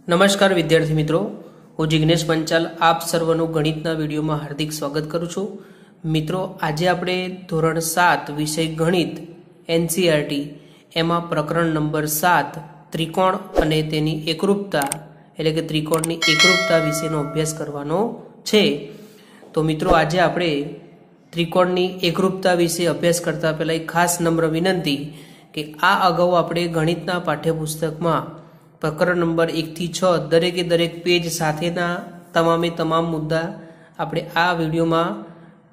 નમસ્કાર વિદ્યાર્થી મિત્રો, હું જિગ્નેશ પંચાલ આપ સર્વનું ગણિતના વિડીયોમાં હાર્દિક સ્વાગત કરું છું. મિત્રો, આજે આપણે ધોરણ 7 વિષય ગણિત એનસીઈઆરટી એમાં પ્રકરણ નંબર 7 ત્રિકોણ અને તેની એકરૂપતા એટલે કે ત્રિકોણની એકરૂપતા વિશેનો અભ્યાસ કરવાનો છે. તો મિત્રો, આજે આપણે ત્રિકોણની એકરૂપતા વિશે અભ્યાસ કરતા પહેલા એક ખાસ નમ્ર વિનંતી કે આ અગાઉ આપણે ગણિતના પાઠ્યપુસ્તકમાં પ્રકરણ નંબર 1 થી 6 દરેકે દરેક પેજ સાથેના તમામ મુદ્દા આપણે આ વિડીયોમાં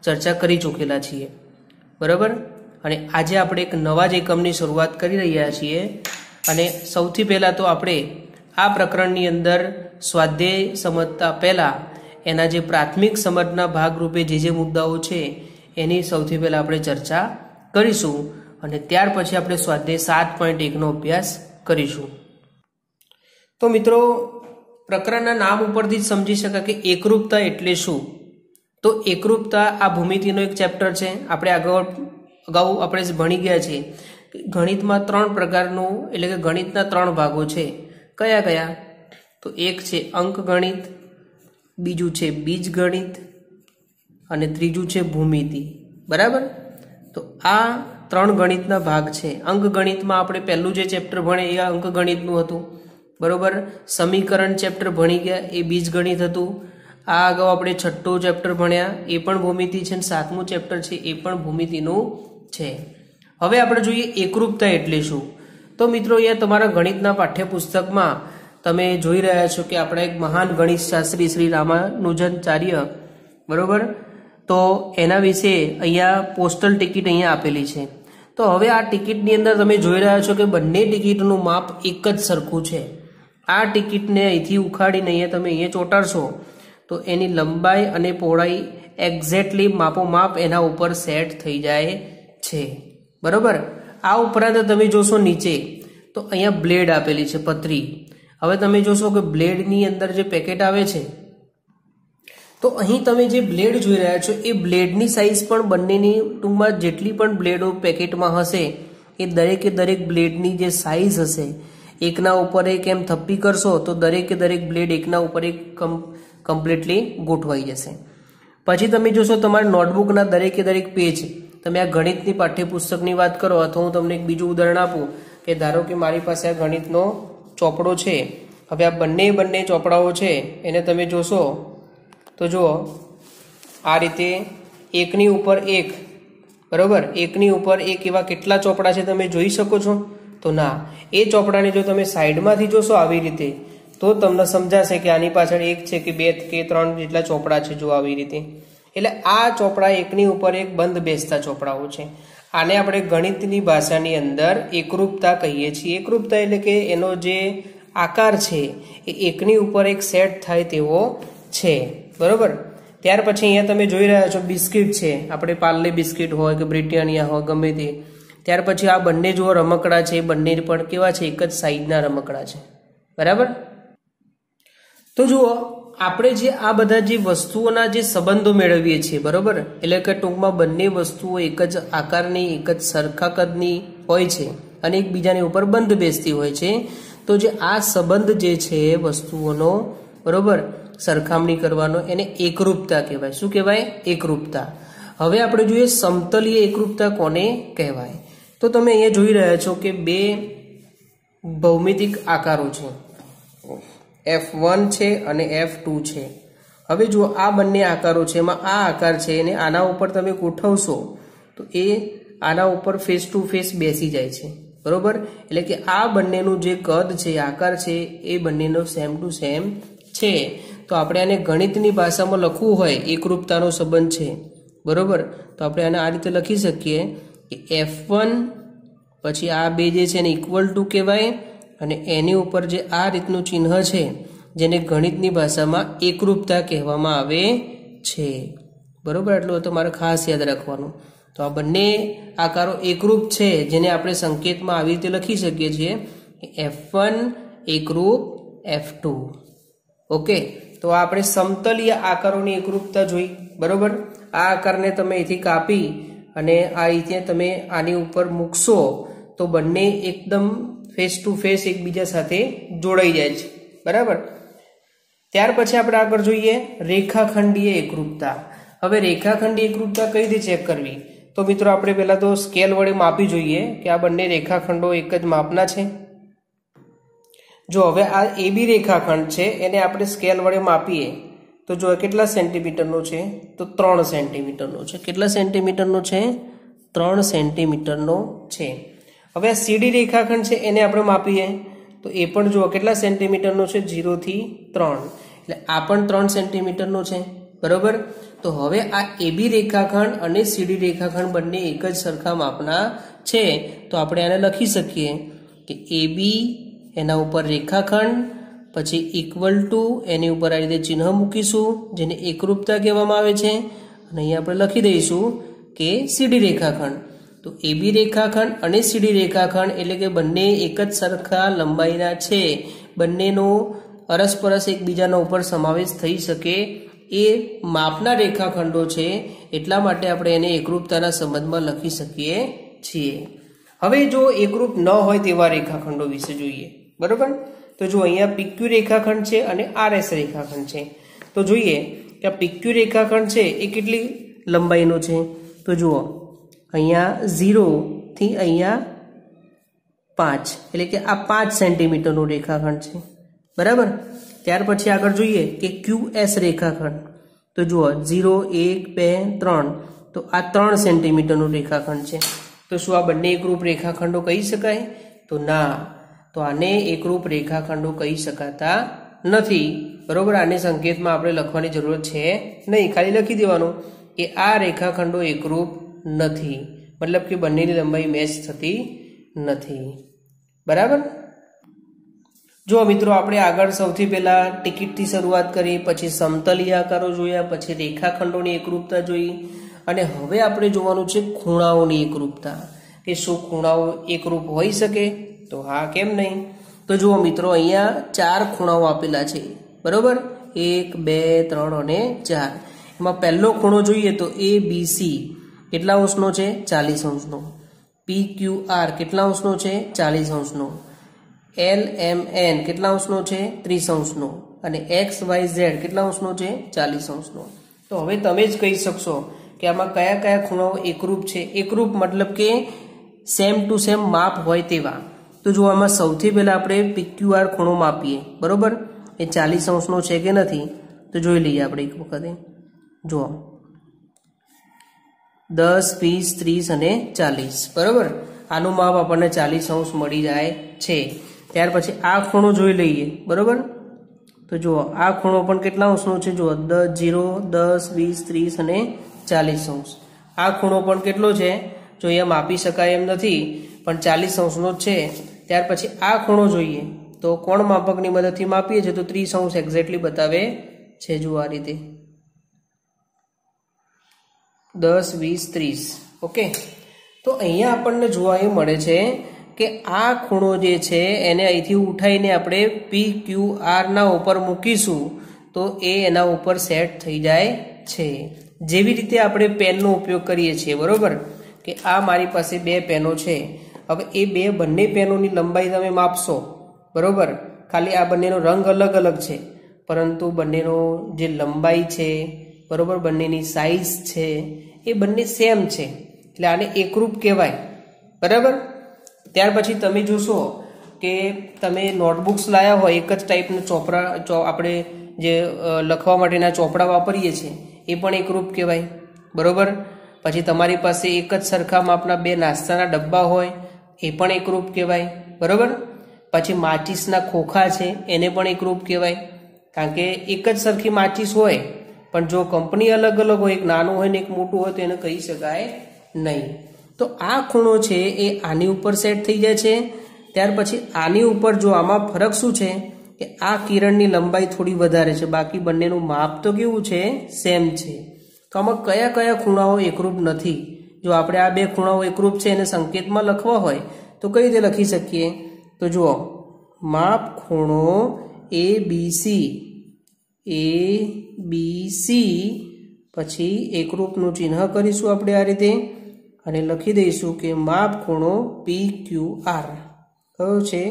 ચર્ચા કરી ચૂકેલા છીએ, બરાબર. અને આજે આપણે એક નવા જ એકમની શરૂઆત કરી રહ્યા છીએ. અને સૌથી પહેલાં તો આપણે આ પ્રકરણની અંદર સ્વાધ્યાય સમજતા પહેલાં એના જે પ્રાથમિક સમજના ભાગરૂપે જે મુદ્દાઓ છે એની સૌથી પહેલાં આપણે ચર્ચા કરીશું અને ત્યાર પછી આપણે સ્વાધ્યાય 7.1નો અભ્યાસ કરીશું. તો મિત્રો, પ્રકરણના નામ ઉપરથી જ સમજી શકાય કે એકરૂપતા એટલે શું. તો એકરૂપતા આ ભૂમિતિનો એક ચેપ્ટર છે. આપણે અગાઉ આપણે ભણી ગયા છીએ ગણિતમાં 3 પ્રકારનું એટલે કે ગણિતના 3 ભાગો છે. કયા કયા? તો એક છે અંક ગણિત, બીજું છે બીજ ગણિત અને ત્રીજું છે ભૂમિતિ, બરાબર. તો આ 3 ગણિતના ભાગ છે. અંક ગણિતમાં આપણે પહેલું જે ચેપ્ટર ભણે એ અંક ગણિતનું હતું, બરોબર. સમીકરણ ચેપ્ટર ભણી ગયા એ બીજ ગણિત હતું. આ અગાઉ આપણે 6થું ચેપ્ટર ભણ્યા એ પણ ભૂમિતિ છે અને 7મું ચેપ્ટર છે એ પણ ભૂમિતિનું છે. હવે આપણે જોઈએ એકરૂપતા એટલે શું. તો મિત્રો, અહીંયા તમારા ગણિતના પાઠ્યપુસ્તકમાં તમે જોઈ રહ્યા છો કે આપણા એક મહાન ગણિત શાસ્ત્રી શ્રી રામાનુજનાચાર્ય, બરોબર, તો એના વિશે અહીંયા પોસ્ટલ ટિકિટ અહીંયા આપેલી છે. તો હવે આ ટિકિટની અંદર તમે જોઈ રહ્યા છો કે બંને ટિકિટનું માપ એક જ સરખું છે. આ ટિકિટને અહીંથી ઉખાડીને અહીંયા તમે અહીંયા ચોંટાડશો તો એની લંબાઈ અને પહોળાઈ એક્ઝેક્ટલી માપોમાપ એના ઉપર સેટ થઈ જાય છે, બરોબર. આ ઉપરાંત તમે જોશો નીચે તો અહીંયા બ્લેડ આપેલી છે, પતરી. હવે તમે જોશો કે બ્લેડની અંદર જે પેકેટ આવે છે તો અહીં તમે જે બ્લેડ જોઈ રહ્યા છો એ બ્લેડની સાઇઝ પણ બંનેની ટૂંકમાં જેટલી પણ બ્લેડો પેકેટમાં હશે એ દરેકે દરેક બ્લેડની જે સાઇઝ હશે એકના ઉપર એક એમ થપ્પી કરશો તો દરેકે દરેક બ્લેડ એકના ઉપર એક કમ્પ્લીટલી ગોઠવાઈ જશે. પછી તમે જોશો તમારા નોટબુકના દરેકે દરેક પેજ, તમે આ ગણિતની પાઠ્યપુસ્તકની વાત કરો અથવા હું તમને એક બીજું ઉદાહરણ આપું કે ધારો કે મારી પાસે આ ગણિતનો ચોપડો છે. હવે આ બંને ચોપડાઓ છે એને તમે જોશો તો જુઓ આ રીતે એકની ઉપર એક, બરોબર, એકની ઉપર એક એવા કેટલા ચોપડા છે તમે જોઈ શકો છો? તો ના. એ ચોપડાને જો તમે સાઈડમાંથી જોશો આવી રીતે તો તમને સમજાશે કે આની પાછળ એક છે કે 2 કે 3 જેટલા ચોપડા છે, જો આવી રીતે. એટલે આ ચોપડા એકની ઉપર એક બંધ બેસતા ચોપડાઓ છે. આને આપણે ગણિતની ભાષાની અંદર એકરૂપતા કહીએ છીએ. એકરૂપતા એટલે કે એનો જે આકાર છે એ એકની ઉપર એક સેટ થાય તેવો છે, બરોબર. ત્યાર પછી અહીંયા તમે જોઈ રહ્યા છો બિસ્કિટ છે, આપણે પાર્લે બિસ્કિટ હોય કે બ્રિટાનિયા હોય ગમે તે. ત્યાર પછી આ બંને જુઓ રમકડા છે, બંને પણ કેવા છે? એક જ સાઈઝના રમકડા છે, બરાબર. તો જુઓ, આપણે જે આ બધા જે વસ્તુઓના જે સંબંધો મેળવીએ છીએ, બરોબર, એટલે કે ટૂંકમાં બંને વસ્તુઓ એક જ આકારની, એક જ સરખા કદની હોય છે અને એકબીજાની ઉપર બંધ બેસતી હોય છે. તો જે આ સંબંધ જે છે વસ્તુઓનો, બરોબર, સરખામણી કરવાનો એને એકરૂપતા કહેવાય. શું કહેવાય? એકરૂપતા. હવે આપણે જોઈએ સમતલીય એકરૂપતા કોને કહેવાય. તો તમે અહીંયા જોઈ રહ્યા છો કે 2 ભૌમિતિક આકારો છે, F1 છે અને F2 છે. હવે જુઓ આ બંને આકારો છે, એમાં આ આકાર છે અને આના ઉપર તમે ગોઠવશો તો એ આના ઉપર ફેસ ટુ ફેસ બેસી જાય છે, બરોબર. એટલે કે આ બંનેનું જે કદ છે, આકાર છે એ બંનેનો સેમ ટુ સેમ છે. તો આપણે આને ગણિતની ભાષામાં લખવું હોય એકરૂપતાનો સંબંધ છે, બરોબર, તો આપણે આને આ રીતે લખી શકીએ કે F1 પછી આ બે જે છે એને ઇક્વલ ટુ કહેવાય અને એની ઉપર જે આ રીતનું ચિહ્ન છે જેને ગણિતની ભાષામાં એકરૂપતા કહેવામાં આવે છે, બરોબર. એટલું તમારે ખાસ યાદ રાખવાનું. તો આ બંને આકારો એકરૂપ છે જેને આપણે સંકેતમાં આવી રીતે લખી શકીએ છીએ F1 એકરૂપ F2. ઓકે. તો આપણે સમતલીય આકારોની એકરૂપતા જોઈ, બરોબર. આ આકારને તમે અહીંથી કાપી અને આ રીતે તમે આની ઉપર મૂકશો તો બંને એકદમ ફેસ ટુ ફેસ એકબીજા સાથે જોડાઈ જાય છે, बराबर। त्यार पछी आपणे आगळ जोईए रेखाखंडीय एकरूपता। हवे रेखाखंडीय एकरूपता कई रीते चेक करवी? तो मित्रों आपणे पहेला तो स्केल वडे मापी जोईए के आ बंने रेखाखंडो एक ज मापना छे। जो हवे आ AB रेखाखंड छे एने आपणे स्केल वडे मापीए तो जो केटला सेंटीमीटरनो छे? तो 3 सेंटीमीटरनो छे। केटला सेंटीमीटरनो छे? 3 सेंटीमीटरनो छे। हवे आ CD रेखाखंड छे एने आपणे मापीए तो ए पण जो केटला सेंटीमीटरनो छे? 0 થી 3 એટલે આ પણ 3 સેન્ટીમીટરનો છે, બરોબર। તો હવે આ AB રેખાખંડ અને CD રેખાખંડ બંને એક જ સરખા માપના છે તો આપણે આને લખી શકીએ કે AB એના ઉપર રેખાખંડ પછી ઇક્વલ ટુ એની ઉપર આ રીતે ચિહ્ન મૂકીશું જેને એકરૂપતા કહેવામાં આવે છે અને અહીં આપણે લખી દઈશું કે CD રેખાખંડ। तो AB रेखाखंड और CD रेखाखंड एटले के बंने एक ज सरखा लंबाईना छे, बंनेनो अरसपरस एकबीजाना उपर समावेश थई शके ए मापना रेखाखंडो छे एटला माटे आपणे एने एकरूपताना संबंधमां लखी शकीए छीए। हवे जो एकरूप न होय तेवा रेखाखंडो विषे जोईए, बरोबर। तो जो अहींया PQ रेखाखंड छे अने RS रेखाखंड छे तो जोईए के आ PQ रेखाखंड छे ए केटली लंबाईनो छे? तो जुओ अहींया 0 થી अहींया 5 એટલે કે આ 5 સેન્ટીમીટરનો રેખાખંડ છે, બરાબર। ત્યાર પછી આગળ જોઈએ કે QS રેખાખંડ તો જુઓ 0 1 2 3 તો આ 3 સેન્ટીમીટરનો રેખાખંડ છે તો શું આ બંને એકરૂપ રેખાખંડો કહી શકાય? તો ના, તો આને એકરૂપ રેખાખંડો કહી શકાતા નથી, બરોબર। આને સંકેતમાં આપણે લખવાની જરૂર છે નહીં, ખાલી લખી દેવાનું કે આ રેખાખંડો એકરૂપ નથી, मतलब कि बंनेनी लंबाई मैच थती नथी, बराबर। जो मित्रों आपणे आगळ सौथी पहेला टिकिट थी शरूआत करी, पछी समतलीय आकारो जोया, पछी रेखाखंडोनी एकरूपता जोई अने हवे आपणे जोवानुं छे खूणाओनी एकरूपता के शुं खूणाओ एकरूप होई शके? तो हाँ, केम नहीं। तो जुओ मित्रों अहींया 4 खूणाओ आपेला छे, बरोबर। 1 2 3 અને 4। एमां पहेलो खूणो जोईए तो ABC કેટલા અંશનો છે? 40 અંશનો। PQR કેટલા અંશનો છે? 40 અંશનો। LMN કેટલા અંશનો છે? 30 અંશનો। અને XYZ કેટલા અંશનો છે? 40 અંશનો। તો હવે તમે જ કહી શકશો કે આમાં કયા કયા ખૂણાઓ એકરૂપ છે? એકરૂપ મતલબ કે સેમ ટુ સેમ માપ હોય તેવા। તો જો આમાં સૌથી પહેલા આપણે PQR ખૂણો માપીએ, બરોબર। એ 40 અંશનો છે કે નથી તો જોઈ લઈએ આપણે એક વખતે। જુઓ 10 20 30 અને 40, બરોબર। આનું માપ આપણને 40 અંશ મળી જાય છે। ત્યાર પછી આ ખૂણો જોઈ લઈએ, બરોબર। તો જુઓ આ ખૂણો પણ કેટલા અંશનો છે? જુઓ 0 10 20 30 અને 40 અંશ। આ ખૂણો પણ કેટલો છે? જો અહીંયા માપી શકાય એમ નથી પણ 40 અંશનો છે। ત્યાર પછી આ ખૂણો જોઈએ તો કોણ માપકની મદદથી માપીએ છીએ તો 30 અંશ એક્ઝેક્ટલી બતાવે છે। જુઓ આ રીતે 10 20 30, ओके। तो अहींया आपणने जोवा ए मळे छे के आ खूणो जे छे एने અહીંથી ઉઠાઈને આપણે PQR ના ઉપર મૂકીશું તો એ એના ઉપર સેટ થઈ જાય છે। જેવી રીતે આપણે પેનનો ઉપયોગ કરીએ છીએ, બરોબર। કે આ મારી પાસે બે પેનો છે, હવે એ બે બંને પેનોની લંબાઈ તમે માપશો, બરોબર। ખાલી આ બંનેનો રંગ અલગ અલગ છે પરંતુ બંનેનો જે લંબાઈ છે, बरोबर, बंनेनी साइज छे ए बंने सेम छे એટલે આને એકરૂપ કહેવાય, બરાબર। ત્યાર પછી તમે જોશો કે તમે નોટબુક્સ લાયા હોય એક જ ટાઈપના ચોપડા આપણે જે લખવા માટેના ચોપડા વાપરીએ છીએ એ પણ એકરૂપ કહેવાય, બરોબર। પછી તમારી પાસે એક જ સરખા માપના બે નાસ્તાના ડબ્બા હોય એ પણ એકરૂપ કહેવાય, બરોબર। પછી માચીસના ખોખા છે એને પણ એકરૂપ કહેવાય કારણ કે એક જ સરખી માચીસ હોય પણ જો કંપની અલગ અલગ હોય, એક નાનું હોય ને એક મોટું હોય તો એને કહી શકાય નહીં। તો આ ખૂણો છે એ આની ઉપર સેટ થઈ જાય છે। ત્યાર પછી આની ઉપર જો આમાં ફરક શું છે કે આ કિરણની લંબાઈ થોડી વધારે છે, બાકી બંનેનું માપ તો કેવું છે? સેમ છે। તો આમાં કયા કયા ખૂણાઓ એકરૂપ નથી? જો આપણે આ બે ખૂણાઓ એકરૂપ છે એને સંકેતમાં લખવા હોય તો કઈ રીતે લખી શકીએ? તો જુઓ માપ ખૂણો ABC પછી એકરૂપનું ચિહ્ન કરીશું આપણે આ રીતે અને લખી દઈશું કે માપ ખૂણો PQR કયો છે?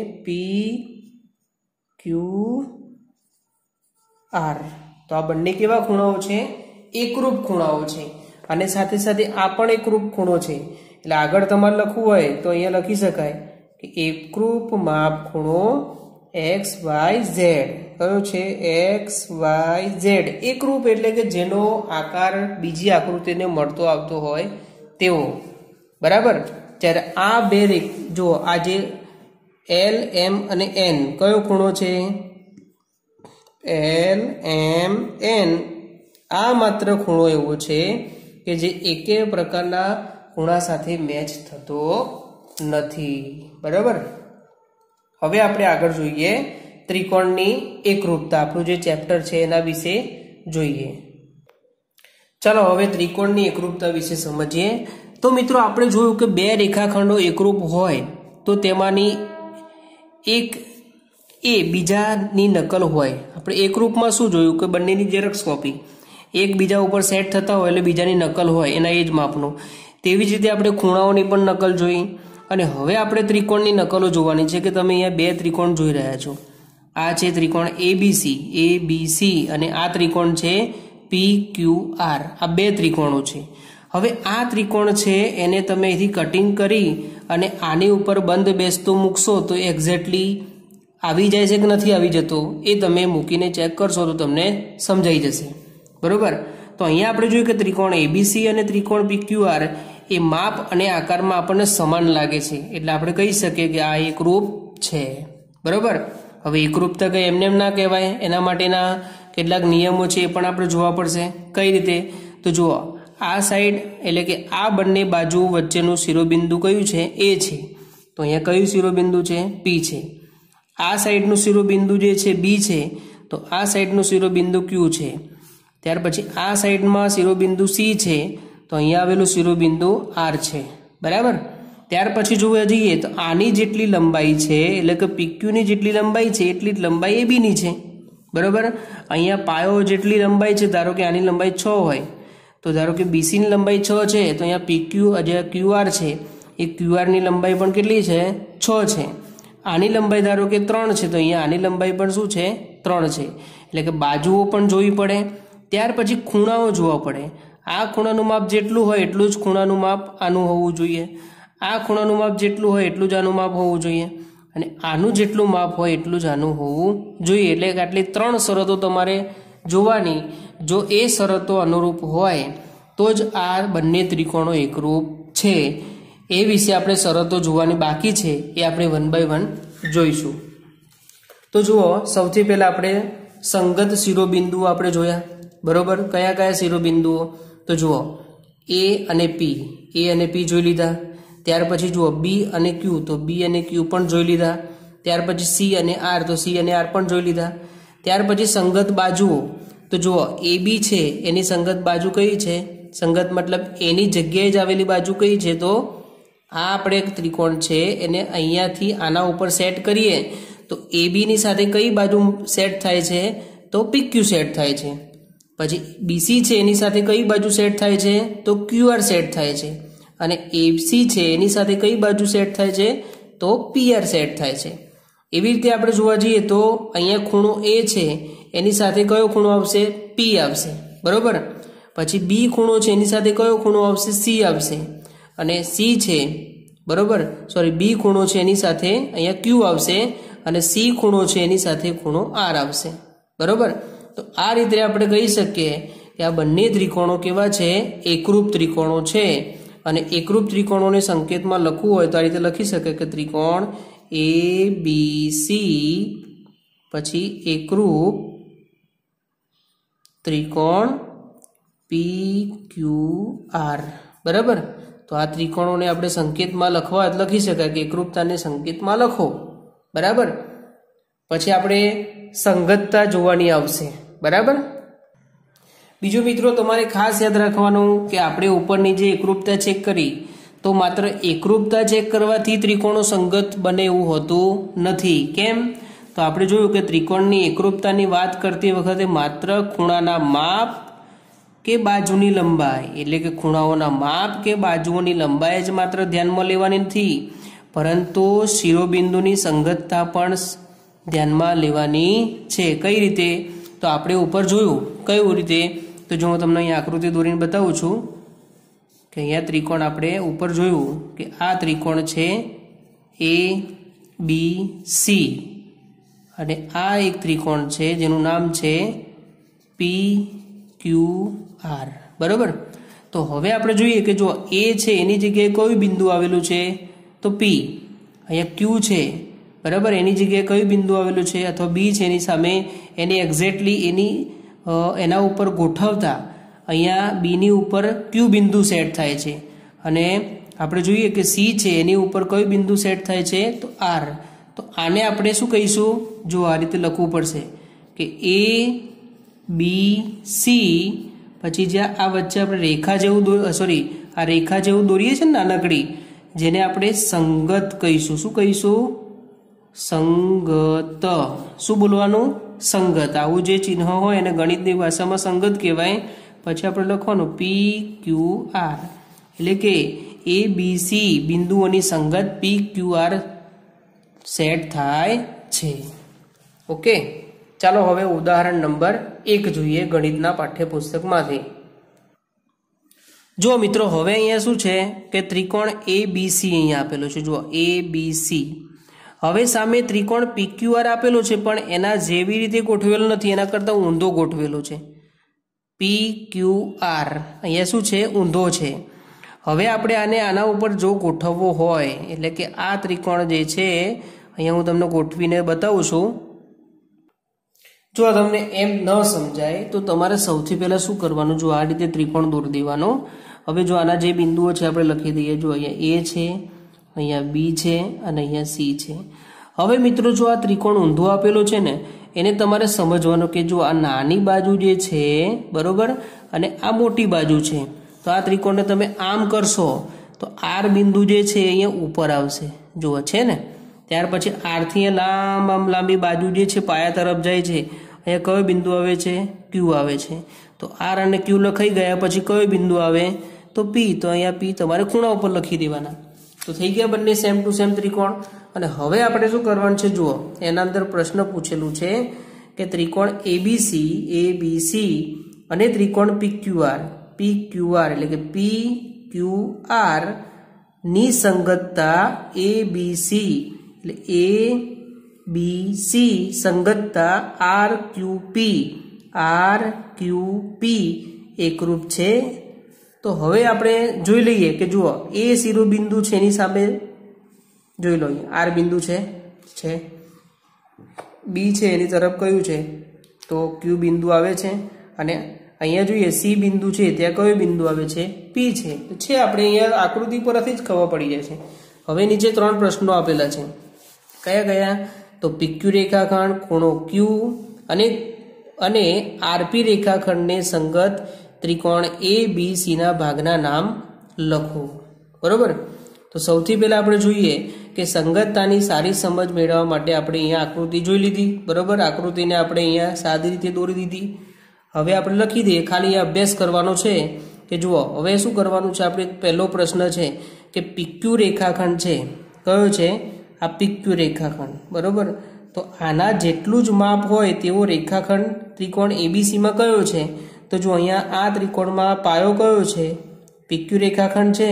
QR। તો આ બંને કેવા ખૂણાઓ છે? એકરૂપ ખૂણાઓ છે અને સાથે સાથે આ પણ એકરૂપ ખૂણો છે। એટલે આગળ તમારે લખવું હોય તો અહીંયા લખી શકાય કે એકરૂપ માપ ખૂણો XYZ કયો છે? XYZ। એકરૂપ એટલે કે જેનો આકાર બીજી આકૃતિને મળતો આવતો હોય તેવો, બરાબર। ત્યારે આ બે જો આ જે L M અને N કયો ખૂણો છે? L M N। આ માત્ર ખૂણો એવો છે કે જે એકે પ્રકારના ખૂણા સાથે મેચ થતો નથી, બરાબર। હવે આપણે આગળ જોઈએ ત્રિકોણની એકરૂપતા। આપણું જે ચેપ્ટર છે એના વિશે જોઈએ। ચાલો હવે ત્રિકોણની એકરૂપતા વિશે સમજીએ। તો મિત્રો આપણે જોયું કે બે રેખાખંડો એકરૂપ હોય તો તેમાંની એક એ બીજાની નકલ હોય। આપણે એકરૂપમાં શું જોયું કે બંનેની ઝેરોક્ષ કોપી, એક બીજા ઉપર સેટ થતા હોય એટલે બીજાની નકલ હોય એના એ જ માપનું। તેવી જ રીતે આપણે ખૂણાઓની પણ નકલ જોઈ અને હવે આપણે ત્રિકોણની નકલો જોવાની છે કે તમે અહીંયા બે ત્રિકોણ જોઈ રહ્યા છો। આ છે ત્રિકોણ ABC અને આ ત્રિકોણ છે PQR। આ બે ત્રિકોણો છે। હવે આ ત્રિકોણ છે એને તમે અહીંથી કટિંગ કરી અને આની ઉપર બંધ બેસતું મૂકશો તો એક્ઝેક્ટલી આવી જાય છે કે નથી આવી જતો એ તમે મૂકીને ચેક કરશો તો તમને સમજાઈ જશે, બરોબર। તો અહીંયા આપણે જોયું કે ત્રિકોણ ABC અને ત્રિકોણ PQR એ માપ અને આકારમાં આપણને સમાન લાગે છે એટલે આપણે કહી શકીએ કે આ એકરૂપ છે, બરોબર। હવે એકરૂપતા કઈ એમને એમ ના કહેવાય, એના માટેના કેટલાક નિયમો છે એ પણ આપણે જોવા પડશે। કઈ રીતે? તો જુઓ, આ સાઈડ એટલે કે આ બંને બાજુ વચ્ચેનું શિરોબિંદુ કયું છે? A છે। તો અહીંયા કયું શિરોબિંદુ છે? P છે। આ સાઈડનું શિરોબિંદુ જે છે B છે તો આ સાઈડનું શિરોબિંદુ Q છે। ત્યાર પછી આ સાઈડમાં શિરોબિંદુ C છે તો અહીંયા આવેલું શિરોબિંદુ R છે, બરાબર। ત્યાર પછી જોવા જઈએ તો આની જેટલી લંબાઈ છે એટલે કે PQ ની જેટલી લંબાઈ છે એટલી જ લંબાઈ AB ની છે, બરાબર। અહીંયા પાયો જેટલી લંબાઈ છે, ધારો કે આની લંબાઈ 6 હોય તો ધારો કે BC ની લંબાઈ 6 છે તો અહીંયા PQ જે QR છે એ QR ની લંબાઈ પણ કેટલી છે? 6 છે। આની લંબાઈ ધારો કે 3 છે તો અહીંયા આની લંબાઈ પણ શું છે? 3 છે। એટલે કે બાજુઓ પણ જોવી પડે। ત્યાર પછી ખૂણાઓ જોવા પડે। આ ખૂણાનું માપ જેટલું હોય એટલું જ ખૂણાનું માપ આનું હોવું જોઈએ, આ ખૂણાનું માપ જેટલું હોય એટલું જ આનું માપ હોવું જોઈએ અને આનું જેટલું માપ હોય એટલું જ આનું હોવું જોઈએ। એટલે કે આટલી 3 શરતો તમારે જોવાની। જો એ શરતો અનુરૂપ હોય તો જ આ બંને ત્રિકોણો એકરૂપ છે। એ વિશે આપણે શરતો જોવાની બાકી છે, એ આપણે 1 by 1 જોઈશું। તો જુઓ, સૌથી પહેલા આપણે સંગત શિરોબિંદુઓ આપણે જોયા, બરોબર। કયા કયા શિરોબિંદુઓ? તો જુઓ A અને P જોઈ લીધા। ત્યાર પછી જુઓ B અને Q તો B અને Q પણ જોઈ લીધા। ત્યાર પછી C અને R તો C અને R પણ જોઈ લીધા। ત્યાર પછી સંગત બાજુઓ તો જુઓ AB છે એની સંગત બાજુ કઈ છે? સંગત મતલબ એની જગ્યાએ જ આવેલી બાજુ કઈ છે? તો આ આપણે એક ત્રિકોણ છે એને અહીંયાથી આના ઉપર સેટ કરીએ તો AB ની સાથે કઈ બાજુ સેટ થાય છે? તો PQ સેટ થાય છે। પછી BC છે એની સાથે કઈ બાજુ સેટ થાય છે? તો QR સેટ થાય છે અને AC છે એની સાથે કઈ બાજુ સેટ થાય છે? તો PR સેટ થાય છે। એવી રીતે આપણે જોવા જઈએ તો અહીંયા ખૂણો A છે એની સાથે કયો ખૂણો આવશે? P આવશે, બરોબર। પછી B ખૂણો છે એની સાથે કયો ખૂણો આવશે? C આવશે અને C છે, બરોબર, સોરી B ખૂણો છે એની સાથે અહીંયા Q આવશે અને C ખૂણો છે એની સાથે ખૂણો R આવશે, બરોબર। તો આ રીતે આપણે કહી શકીએ કે આ બંને ત્રિકોણો કેવા છે? એકરૂપ ત્રિકોણો છે અને એકરૂપ ત્રિકોણોને સંકેતમાં લખવું હોય તો આ રીતે લખી શકાય કે ત્રિકોણ ABC પછી એકરૂપ ત્રિકોણ PQR, બરાબર। તો આ ત્રિકોણોને આપણે સંકેતમાં લખવા લખી શકાય કે એકરૂપતાને સંકેતમાં લખો, બરાબર। પછી આપણે સંગતતા જોવાની આવશે, બરાબર। બીજું મિત્રો તમારે ખાસ યાદ રાખવાનું કે આપણે ઉપરની જે એકરૂપતા ચેક કરી તો માત્ર એકરૂપતા ચેક કરવાથી ત્રિકોણો સંગત બને એવું હોતું નથી। કેમ? તો આપણે જોયું કે ત્રિકોણની એકરૂપતાની વાત કરતી વખતે માત્ર ખૂણાના માપ કે બાજુની લંબાઈ એટલે કે ખૂણાઓના માપ કે બાજુઓની લંબાઈ જ માત્ર ધ્યાનમાં લેવાની નથી, પરંતુ શિરોબિંદુની સંગતતા પણ ધ્યાનમાં લેવાની છે। કઈ રીતે? તો આપણે ઉપર જોયું કઈ રીતે, તો જો હું તમને અહીંયા આકૃતિ દોરીને બતાવું છું કે અહીંયા ત્રિકોણ આપણે ઉપર જોયું કે આ ત્રિકોણ છે ABC અને આ એક ત્રિકોણ છે જેનું નામ છે PQR, બરાબર। તો હવે આપણે જોઈએ કે જો A છે એની જગ્યાએ કયું બિંદુ આવેલું છે? તો P। અહીંયા Q છે, બરાબર, એની જગ્યાએ કયું બિંદુ આવેલું છે? અથવા B છે એની સામે, એને એક્ઝેક્ટલી એના ઉપર ગોઠવતા અહીંયા B ની ઉપર Q બિંદુ સેટ થાય છે અને આપણે જોઈએ કે C છે એની ઉપર કયું બિંદુ સેટ થાય છે? તો R। તો આને આપણે શું કહીશું? જો આ રીતે લખવું પડશે કે ABC, પછી જ્યાં આ વચ્ચે આપણે રેખા જેવું આ રેખા જેવું દોરીએ છીએ ને નાનકડી, જેને આપણે સંગત કહીશું। શું કહીશું? સંગત। શું બોલવાનું? સંગત। આવું જે ચિહ્ન હોય એને ગણિતની ભાષામાં સંગત કહેવાય। પછી આપણે લખવાનું PQR, એટલે કે ABC બિંદુઓની સંગત PQR સેટ થાય છે। ઓકે, ચાલો હવે ઉદાહરણ નંબર 1 જોઈએ ગણિતના પાઠ્યપુસ્તકમાંથી। જો મિત્રો હવે અહીંયા શું છે કે ત્રિકોણ ABC અહીંયા આપેલો છે, જુઓ ABC। હવે સામે ત્રિકોણ PQR આપેલો છે પણ એના જેવી રીતે ગોઠવેલો નથી, એના કરતાં ઊંધો ગોઠવેલો છે। PQR અહીંયા શું છે? ઊંધો છે। હવે આપણે આને આના ઉપર જો ગોઠવવો હોય, એટલે કે આ ત્રિકોણ જે છે અહીંયા હું તમને ગોઠવીને બતાવું છું। જો તમને એમ ન સમજાય તો તમારે સૌથી પહેલાં શું કરવાનું? જો આ રીતે ત્રિકોણ દોરી દેવાનો। હવે જો આના જે બિંદુઓ છે આપણે લખી દઈએ। જો અહીંયા A છે, અહીંયા B છે અને અહીંયા C છે। હવે મિત્રો જો આ ત્રિકોણ ઊંધો આપેલો છે ને, એને તમારે સમજવાનું કે જો આ નાની બાજુ જે છે, બરોબર, અને આ મોટી બાજુ છે, તો આ ત્રિકોણને તમે આમ કરશો તો R બિંદુ જે છે અહીંયા ઉપર આવશે, જુઓ છે ને। ત્યાર પછી R થી લાંબી બાજુ જે છે પાયા તરફ જાય છે, અહીંયા કયો બિંદુ આવે છે? Q આવે છે। તો R અને Q લખાઈ ગયા પછી કયો બિંદુ આવે? તો P। તો અહીંયા P તમારે ખૂણા ઉપર લખી દેવાના। તો થઈ ગયા બંને સેમ ટુ સેમ ત્રિકોણ। અને હવે આપણે શું કરવાનું છે? જુઓ એના અંદર પ્રશ્ન પૂછેલું છે કે ત્રિકોણ ABC અને ત્રિકોણ PQR એટલે કે PQR ની સંગતતા ABC, એટલે ABC સંગતતા RQP એકરૂપ છે। તો હવે આપણે જોઈ લઈએ કે જુઓ A શિરોબિંદુ છે એની સામે જોઈ લો, R બિંદુ છે, B છે એની તરફ કયું છે? તો Q બિંદુ આવે છે અને અહીંયા જોઈએ C બિંદુ છે ત્યાં કયો બિંદુ આવે છે? P છે। તો છે આપણે અહીંયા આકૃતિ પરથી જ ખબર પડી જાય છે। હવે નીચે 3 પ્રશ્નો આપેલા છે, કયા? તો PQ રેખાખંડ, ખૂણો Q અને RP રેખાખંડને સંગત ત્રિકોણ ABC ના ભાગના નામ લખો, બરોબર। તો સૌથી પહેલા આપણે જોઈએ કે સંગતતાની સારી સમજ મેળવવા માટે આપણે અહીંયા આકૃતિ જોઈ લીધી, બરોબર। આકૃતિને આપણે અહીંયા સાદી રીતે દોરી દીધી। હવે આપણે લખી દઈએ, ખાલી અભ્યાસ કરવાનો છે કે જુઓ હવે શું કરવાનું છે। આપણે પહેલો પ્રશ્ન છે કે PQ રેખાખંડ છે, કયો છે? આ PQ રેખાખંડ, બરોબર। તો આના જેટલું જ માપ હોય તેવો રેખાખંડ ત્રિકોણ ABC માં કયો છે? તો જો અહીંયા આ ત્રિકોણમાં પાયો કયો છે? PQ રેખાખંડ છે।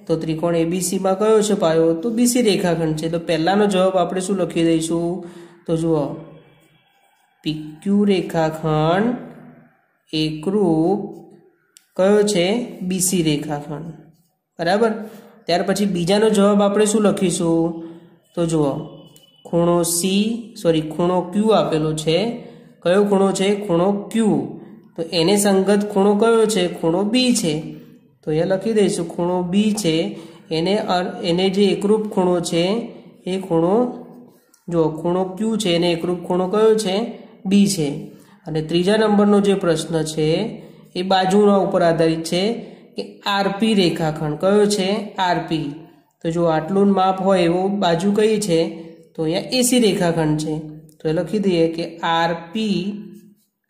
તો ત્રિકોણ ABC માં કયો છે પાયો? તો BC રેખાખંડ છે। તો પહેલાનો જવાબ આપણે શું લખી દઈશું? તો જુઓ PQ રેખાખંડ એકરૂપ કયો છે? BC રેખાખંડ, બરાબર। ત્યાર પછી બીજાનો જવાબ આપણે શું લખીશું? તો જુઓ ખૂણો ખૂણો Q આપેલો છે, કયો ખૂણો છે? ખૂણો Q। તો એને સંગત ખૂણો કયો છે? ખૂણો B છે। તો અહીંયા લખી દઈશું ખૂણો B છે, એને જે એકરૂપ ખૂણો છે એ ખૂણો, જો ખૂણો Q છે એને એકરૂપ ખૂણો કયો છે? B છે। અને ત્રીજા નંબરનો જે પ્રશ્ન છે એ બાજુના ઉપર આધારિત છે કે RP રેખાખંડ કયો છે? RP। તો જો આટલું માપ હોય એવો બાજુ કઈ છે? તો અહીંયા AC રેખાખંડ છે। તો લખી દઈએ કે RP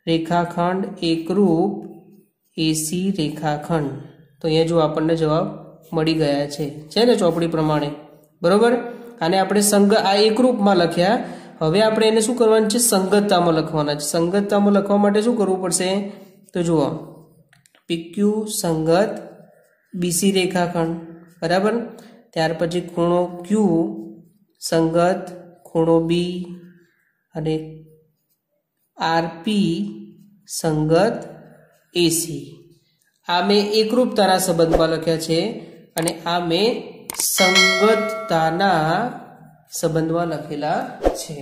રેખાખંડ એકરૂપ AC રેખાખંડ। તો અહીંયા જો આપણને જવાબ મળી ગયા છે ને ચોપડી પ્રમાણે, બરોબર। આને આપણે આ એકરૂપમાં લખ્યા હવે આપણે એને શું કરવાનું છે? સંગતતામાં લખવાના છે. સંગતતામાં લખવા માટે શું કરવું પડશે? તો જુઓ, PQ સંગત BC રેખાખંડ, બરાબર. ત્યાર પછી ખૂણો Q સંગત ખૂણો B અને RP સંગત AC. આ મેં એકરૂપતાના સંબંધમાં લખ્યા છે અને આ મેં સંગતતાના સંબંધમાં લખેલા છે.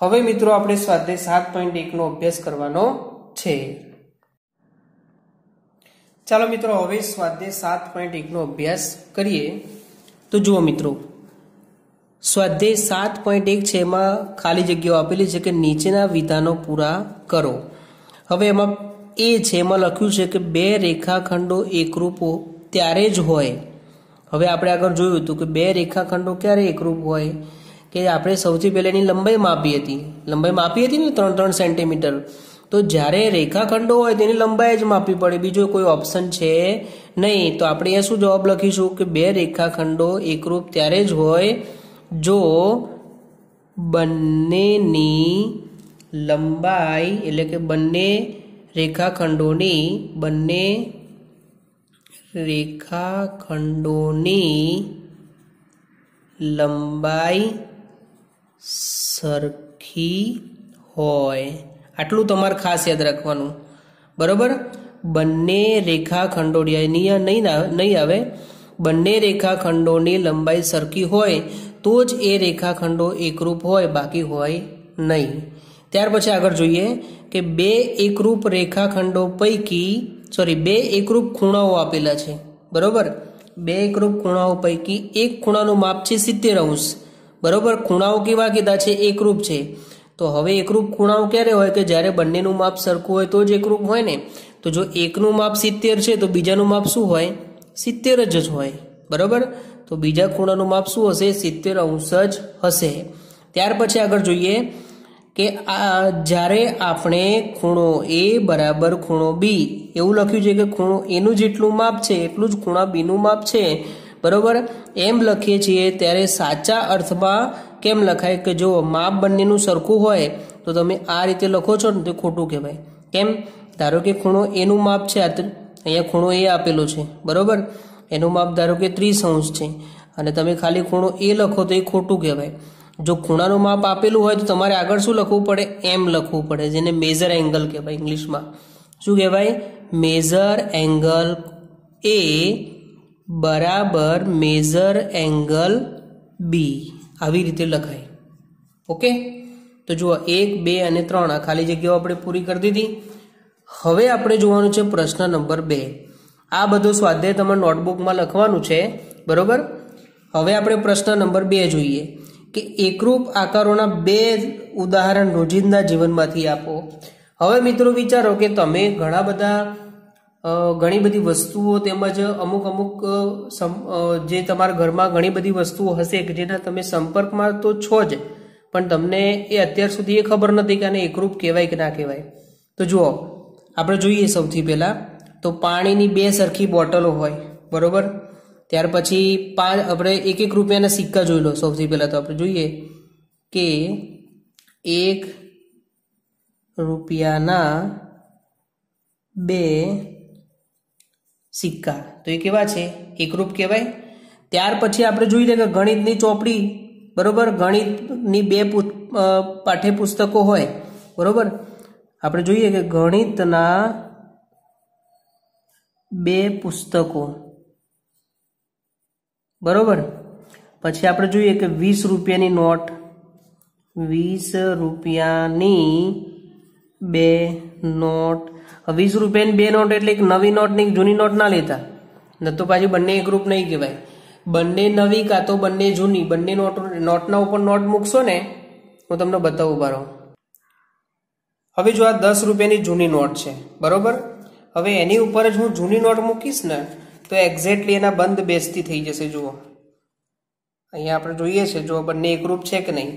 હવે મિત્રો આપણે સ્વાધ્યાય 7.1 નો અભ્યાસ કરવાનો છે. ચાલો મિત્રો હવે સ્વાધ્યાય 7.1 નો અભ્યાસ કરીએ. તો જુઓ મિત્રો, સ્વાધ્યાય 7.1 છે એમાં ખાલી જગ્યાઓ આપેલી છે કે નીચેના વિધાનો પૂરા કરો. હવે એમાં એ છે, એમાં લખ્યું છે કે બે રેખાખંડો એકરૂપ ત્યારે જ હોય. હવે આપણે આગળ જોયું હતું કે બે રેખાખંડો ક્યારે એકરૂપ હોય કે આપણે સૌથી પહેલા એની લંબાઈ માપી હતી ને 3-3 સેન્ટીમીટર. તો જ્યારે રેખાખંડો હોય તેની લંબાઈ જ માપવી પડે, બીજો કોઈ ઓપ્શન છે નહીં. તો આપણે અહીંયા શું જવાબ લખીશું કે બે રેખાખંડો એકરૂપ ત્યારે જ હોય જો બંનેની લંબાઈ એટલે કે બંને રેખાખંડોની લંબાઈ સરખી હોય. આટલું તમારે ખાસ યાદ રાખવાનું, બરોબર. બંને રેખાખંડો નહીં આવે, બંને રેખાખંડોની લંબાઈ સરખી હોય તો જ એ રેખાખંડો એકરૂપ હોય, બાકી હોય નહીં. ત્યાર પછી આગળ જોઈએ કે બે એકરૂપ રેખાખંડો પૈકી બે એકરૂપ ખૂણાઓ આપેલા છે, બરોબર. બે એકરૂપ ખૂણાઓ પૈકી એક ખૂણાનું માપ છે 70°, બરોબર. ખૂણાઓ કેવા કીધા છે? એકરૂપ છે. તો હવે એકરૂપ ખૂણાઓ ક્યારે હોય કે જ્યારે બંનેનું માપ સરખું હોય તો જ એકરૂપ હોય ને. તો જો એકનું માપ 70 છે તો બીજાનું માપ શું હોય? 70 જ હોય, બરોબર. તો બીજા ખૂણાનું માપ શું હશે? 70° જ હશે. ત્યાર પછી આગળ જોઈએ કે જ્યારે આપણે ખૂણો A બરાબર ખૂણો B એવું લખ્યું છે કે ખૂણો A નું જેટલું માપ છે એટલું જ ખૂણા B નું માપ છે, બરોબર. એમ લખીએ છીએ ત્યારે સાચા અર્થમાં કેમ લખાય કે જો માપ બંનેનું સરખું હોય તો તમે આ રીતે લખો છો ને તે ખોટું કહેવાય. કેમ? ધારો કે ખૂણો A નું માપ છે, અહીંયા ખૂણો A આપેલો છે, બરોબર. એનું માપ ધારો કે 30° છે અને તમે ખાલી ખૂણો A લખો તો એ ખોટું કહેવાય. જો ખૂણાનું માપ આપેલું હોય તો તમારે આગળ શું લખવું પડે? એમ લખવું પડે, જેને મેજર એંગલ કહેવાય ઇંગ્લિશમાં. શું કહેવાય? મેજર એંગલ A બરાબર મેજર એંગલ B, આવી રીતે લખાય. ઓકે. તો જુઓ 1, 2 અને 3 આ ખાલી જગ્યાઓ આપણે પૂરી કરી દીધી. હવે આપણે જોવાનું છે પ્રશ્ન નંબર 2. આ બધો સ્વાધ્યાય તમારે નોટબુકમાં લખવાનું છે, બરોબર. હવે આપણે પ્રશ્ન નંબર 2 જોઈએ કે એકરૂપ આકારોના 2 ઉદાહરણ રોજિંદા જીવનમાંથી આપો. હવે મિત્રો વિચારો કે તમે ઘણી બધી વસ્તુઓ તેમજ અમુક જે તમારા ઘરમાં ઘણી બધી વસ્તુઓ હશે કે જેના તમે સંપર્કમાં તો છો જ, પણ તમને એ અત્યાર સુધી એ ખબર નથી કે આને એકરૂપ કહેવાય કે ના કહેવાય. તો જુઓ, આપણે જોઈએ સૌથી પહેલાં તો પાણીની 2 સરખી બોટલો હોય, બરોબર. ત્યાર પછી આપણે 1 રૂપિયાના સિક્કા જોઈ લો. સૌથી પહેલાં તો આપણે જોઈએ કે 1 રૂપિયાના 2 સિક્કા, તો એ કેવા છે? એકરૂપ કહેવાય. ત્યાર પછી આપણે જોઈએ કે ગણિતની ચોપડી, બરોબર. ગણિતની 2 પાઠ્યપુસ્તકો હોય, બરોબર. આપણે જોઈએ કે ગણિતના 2 પુસ્તકો, બરોબર. પછી આપણે જોઈએ કે 20 રૂપિયાની નોટ, 20 રૂપિયાની 2 નોટ. 20 રૂપિયાની 2 નોટ એટલે એક નવી નોટ ને એક જૂની નોટ ના લેતા, ન તો પાછી બંને એકરૂપ નહીં કહેવાય. બંને નવી કાં તો બંને જૂની, બંને નોટના ઉપર નોટ મૂકશો ને, હું તમને બતાવું બારો. હવે જો આ 10 રૂપિયાની જૂની નોટ છે, બરોબર. હવે એની ઉપર જ હું જૂની નોટ મૂકીશ ને તો એક્ઝેક્ટલી એના બંધ બેસતી થઈ જશે. જુઓ અહીંયા આપણે જોઈએ છે, જો બંને એકરૂપ છે કે નહીં,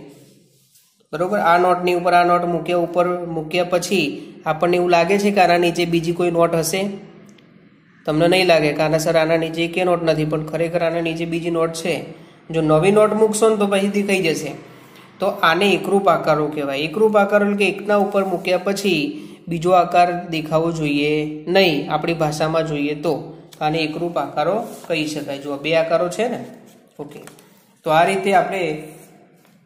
બરોબર. આ નોટની ઉપર આ નોટ મૂક્યા પછી આપણને એવું લાગે છે કે આના નીચે બીજી કોઈ નોટ હશે? તમને નહીં લાગે કે આના સર આના નીચે કે નોટ નથી, પણ ખરેખર આના નીચે બીજી નોટ છે. જો નવી નોટ મૂકશો ને તો પછી દેખાઈ જશે. તો આને એકરૂપ આકારો કહેવાય। એકરૂપ આકારો એટલે કે એકના ઉપર મૂક્યા પછી બીજો આકાર દેખાવો જોઈએ નહીં, આપણી ભાષામાં જોઈએ તો આને એકરૂપ આકારો કહી શકાય। જો બે આકારો છે ને, ઓકે, તો આ રીતે આપણે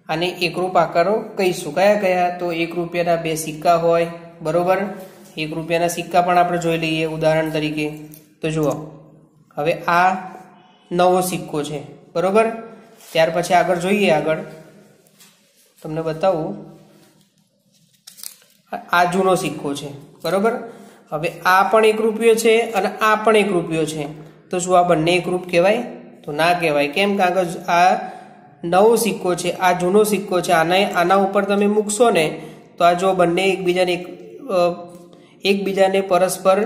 આને એકરૂપ આકારો કહીશું। કયા કયા? તો 1 રૂપિયાના 2 સિક્કા હોય, બરોબર। 1 રૂપિયાના સિક્કા પણ આપણે જોઈ લઈએ ઉદાહરણ તરીકે। તો જુઓ, હવે આ નવો સિક્કો છે, બરોબર। ત્યાર પછી આગળ જોઈએ, આગળ તમને બતાવું, આ જૂનો સિક્કો છે, બરોબર। હવે આ પણ 1 રૂપિયો છે અને આ પણ 1 રૂપિયો છે, તો શું આ બંને એકરૂપ કહેવાય? તો ના કહેવાય। કેમ? કારણ કે આ નવો સિક્કો છે, આ જૂનો સિક્કો છે, આના ઉપર તમે મૂકશો ને તો આ જો બંને એકબીજાને પરસ્પર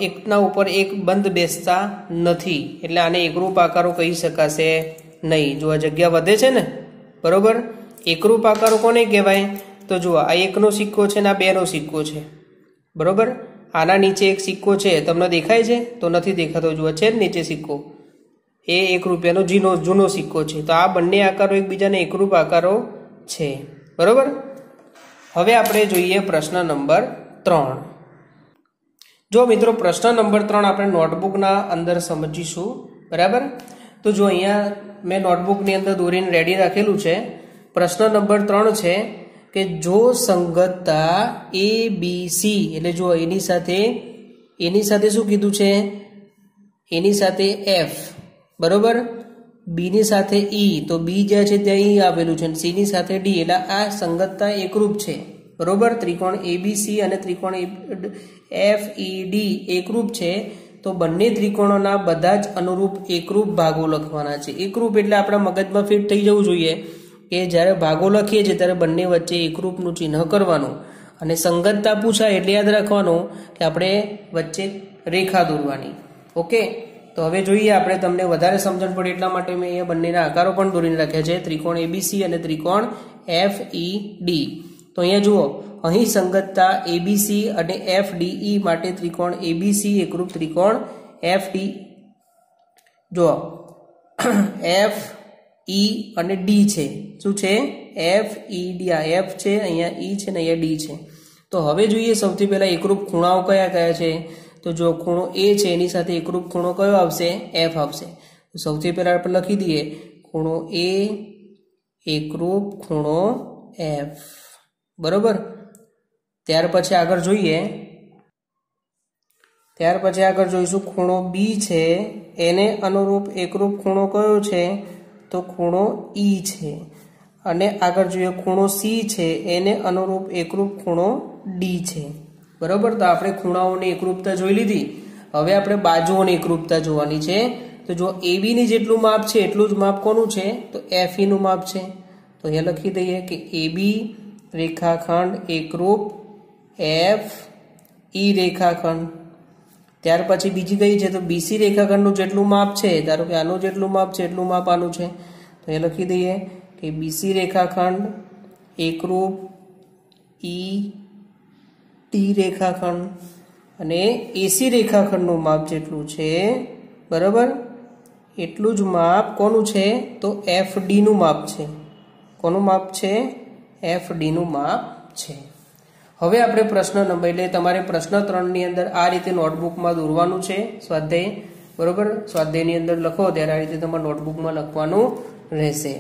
એકના ઉપર એક બંધ બેસતા નથી, એટલે આને એકરૂપ આકારો કહી શકાશે નહીં। જો આ જગ્યા વધે છે ને, બરોબર। એકરૂપ આકારો કોને કહેવાય? તો જુઓ, આ 1નો સિક્કો છે ને આ 2નો સિક્કો છે, બરોબર। આના નીચે એક સિક્કો છે, તમને દેખાય છે? તો નથી દેખાતો, જુઓ છે જ નીચે સિક્કો, એ 1 રૂપિયાનો જૂનો સિક્કો છે। તો આ બંને આકારો એકબીજાને એકરૂપ આકારો છે, બરોબર। હવે આપણે જોઈએ પ્રશ્ન નંબર 3। જો મિત્રો, પ્રશ્ન નંબર 3 આપણે નોટબુકના અંદર સમજીશું, બરાબર। તો જો અહીંયા મેં નોટબુકની અંદર દોરીને રેડી રાખેલું છે। પ્રશ્ન નંબર 3 છે કે જો સંગતતા ABC, એટલે જો એની સાથે શું કીધું છે? એની સાથે F, બરોબર। બી ની સાથે E, તો બી જ્યાં છે ત્યાં E આવેલું છે, સી ની સાથે D, એટલે આ સંગતતા એકરૂપ છે, બરોબર। ત્રિકોણ ABC અને ત્રિકોણ FED એકરૂપ છે, તો બંને ત્રિકોણોના બધા જ અનુરૂપ એકરૂપ ભાગો લખવાના છે। એકરૂપ એટલે આપણા મગજમાં ફિટ થઈ જવું જોઈએ કે જ્યારે ભાગો લખીએ છીએ ત્યારે બંને વચ્ચે એકરૂપનું ચિહ્ન કરવાનું, અને સંગતતા પૂછાય એટલે યાદ રાખવાનું કે આપણે વચ્ચે રેખા દોરવાની, ઓકે। તો હવે જોઈએ, આપણે તમને વધારે સમજણ પડે એટલા માટે મેં અહીંયા બંનેના આકારો પણ દોરીને રાખ્યા છે, ત્રિકોણ ABC અને ત્રિકોણ FED। તો અહીંયા જુઓ, અહીં સંગતતા ABC અને FDE માટે ત્રિકોણ ABC એકરૂપ ત્રિકોણ FD, જો FE અને D છે, શું છે? FED, આ F છે, અહીંયા E છે ને અહીંયા D છે। તો હવે જોઈએ, સૌથી પહેલા એકરૂપ ખૂણાઓ કયા કયા છે? તો જો ખૂણો A છે એની સાથે એકરૂપ ખૂણો કયો આવશે? F આવશે। તો સૌથી પહેલા આપણે લખી દઈએ, ખૂણો A એકરૂપ ખૂણો F, બરોબર। ત્યાર પછી આગળ જોઈશું ખૂણો B છે, એને અનુરૂપ એકરૂપ ખૂણો કયો છે? તો ખૂણો E છે। અને આગળ જોઈએ, ખૂણો C છે, એને અનુરૂપ એકરૂપ ખૂણો D છે, બરોબર। તો આપણે ખૂણાઓની એકરૂપતા જોઈ લીધી, હવે આપણે બાજુઓની એકરૂપતા જોવાની છે। તો જો AB ની જેટલું માપ છે એટલું જ માપ કોનું છે? તો FE નું માપ છે। તો અહીંયા લખી દઈએ કે AB રેખાખંડ એકરૂપ FE રેખાખંડ। ત્યાર પછી બીજી કઈ છે? તો BC રેખાખંડનું જેટલું માપ છે, ધારો કે આનું જેટલું માપ છે એટલું માપ આનું છે, તો અહીંયા લખી દઈએ કે BC રેખાખંડ એકરૂપ ET રેખાખંડ, અને AC રેખાખંડનું માપ જેટલું છે, બરાબર, એટલું જ માપ કોનું છે? તો FD નું માપ છે। કોનું માપ છે? FD નું માપ છે। હવે આપણે પ્રશ્ન નંબર, એટલે તમારે પ્રશ્ન 3 ની અંદર આ રીતે નોટબુકમાં દોરવાનું છે સ્વાધ્યાય, બરોબર। સ્વાધ્યાયની અંદર લખો ત્યારે આ રીતે તમારે નોટબુકમાં લખવાનું રહેશે।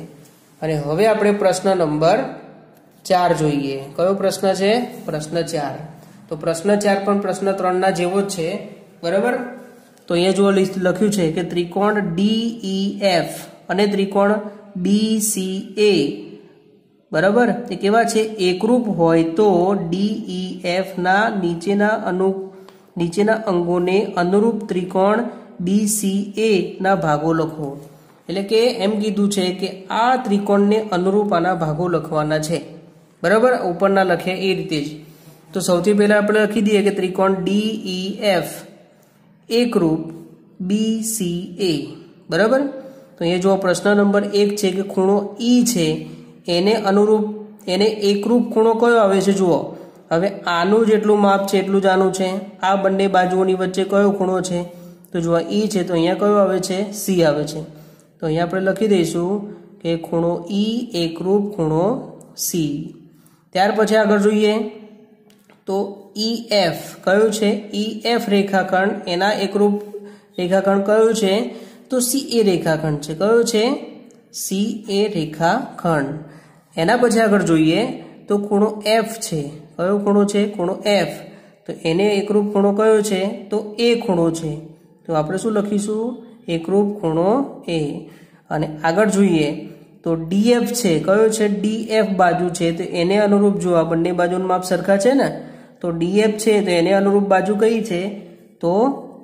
અને હવે આપણે પ્રશ્ન નંબર 4 જોઈએ। કયો પ્રશ્ન છે? પ્રશ્ન 4। તો પ્રશ્ન 4 પણ પ્રશ્ન 3 ના જેવો જ છે, બરાબર। તો અહીંયા જો લખ્યું છે કે ત્રિકોણ DEF અને ત્રિકોણ BCA, બરાબર, એ કેવા છે? એકરૂપ હોય તો DEF ના નીચેના અંગોને અનુરૂપ ત્રિકોણ BCA ના ભાગો લખો। એટલે કે એમ કીધું છે કે આ ત્રિકોણને અનુરૂપ આના ભાગો લખવાના છે, બરાબર, ઉપરના લખ્યા એ રીતે જ। તો સૌથી પહેલા આપણે લખી દઈએ કે ત્રિકોણ DEF એકરૂપ BCA, બરાબર। તો અહીંયા જો પ્રશ્ન નંબર 1 છે કે ખૂણો E છે એને અનુરૂપ, એને એકરૂપ ખૂણો કયો આવે છે? જુઓ, હવે આનું જેટલું માપ છે એટલું જ આનું છે। આ બંને બાજુઓની વચ્ચે કયો ખૂણો છે? તો જુઓ E છે, તો અહીંયા કયો આવે છે? C આવે છે। તો અહીંયા આપણે લખી દઈશું કે કે ખૂણો ઈ એકરૂપ ખૂણો સી। ત્યાર પછી આગળ જોઈએ તો ઈ એફ કયું છે? ઈ એફ રેખાખંડ એના એકરૂપ રેખાખંડ કયું છે? તો સી એ રેખાખંડ છે। કયો છે? સી એ રેખાખંડ। એના પછી આગળ જોઈએ તો ખૂણો એફ છે। કયો ખૂણો છે? ખૂણો એફ। તો એને એકરૂપ ખૂણો કયો છે? તો એ ખૂણો છે। તો આપણે શું લખીશું? એકરૂપ ખૂણો એ। અને આગળ જોઈએ તો ડીએફ છે। કયો છે? ડીએફ બાજુ છે। તો એને અનુરૂપ જો આ બંને બાજુનું માપ સરખા છે ને, તો ડીએફ છે તો એને અનુરૂપ બાજુ કઈ છે? તો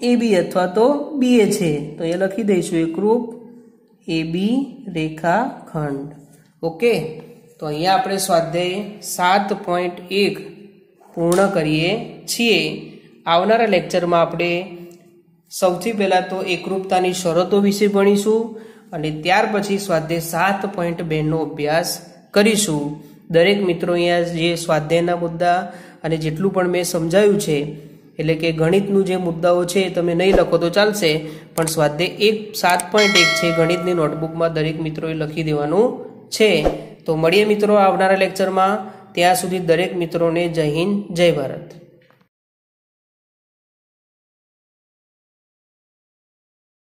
એ બી અથવા તો બીએ છે। તો એ લખી દઈશું એકરૂપ એ બી રેખાખંડ। ઓકે, તો અહીંયા આપણે સ્વાધ્યાય 7.1 પૂર્ણ કરીએ છીએ। આવનારા લેક્ચરમાં આપણે સૌથી પહેલાં તો એકરૂપતાની શરતો વિશે ભણીશું અને ત્યાર પછી સ્વાધ્યાય 7.2નો અભ્યાસ કરીશું। દરેક મિત્રો અહીંયા જે સ્વાધ્યાયના મુદ્દા અને જેટલું પણ મેં સમજાવ્યું છે, એટલે કે ગણિતનું જે મુદ્દાઓ છે તમે નહીં લખો તો ચાલશે, પણ સ્વાધ્યાય 7.1 છે ગણિતની નોટબુકમાં દરેક મિત્રોએ લખી દેવાનું છે। તો મળીએ મિત્રો આવનારા લેક્ચરમાં। ત્યાં સુધી દરેક મિત્રોને જય હિન્દ, જય ભારત।